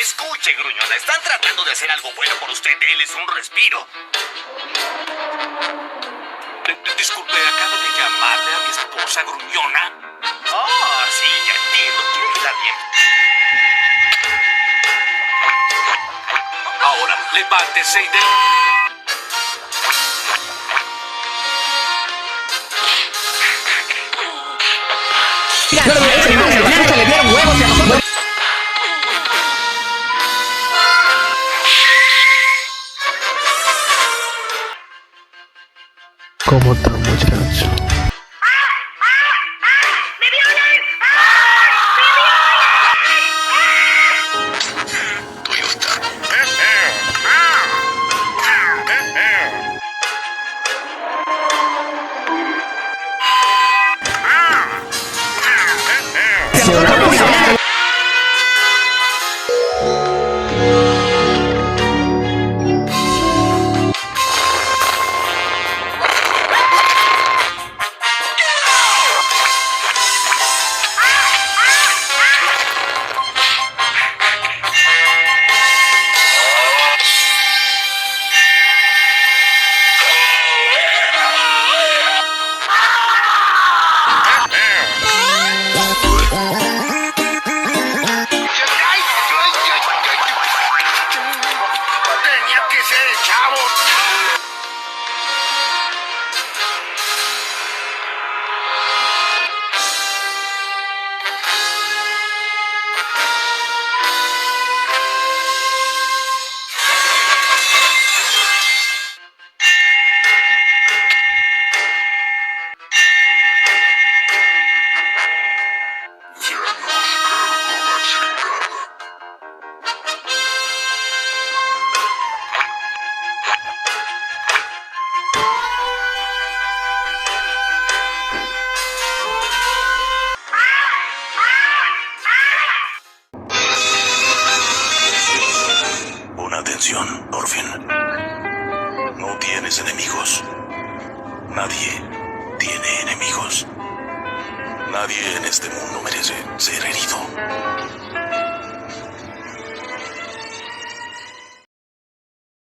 Escuche, gruñona, están tratando de hacer algo bueno por usted. Déles un respiro. Disculpe, ¿acaba de llamarle a mi esposa gruñona? Oh, sí, ya entiendo. Quiere quedar bien. Ahora, levántese y de... Le dieron huevos y a nosotros. ¿Cómo está, muchacho? Tenía que ser el chavo. Pon atención, Thorfinn. No tienes enemigos. Nadie tiene enemigos. Nadie en este mundo merece ser herido.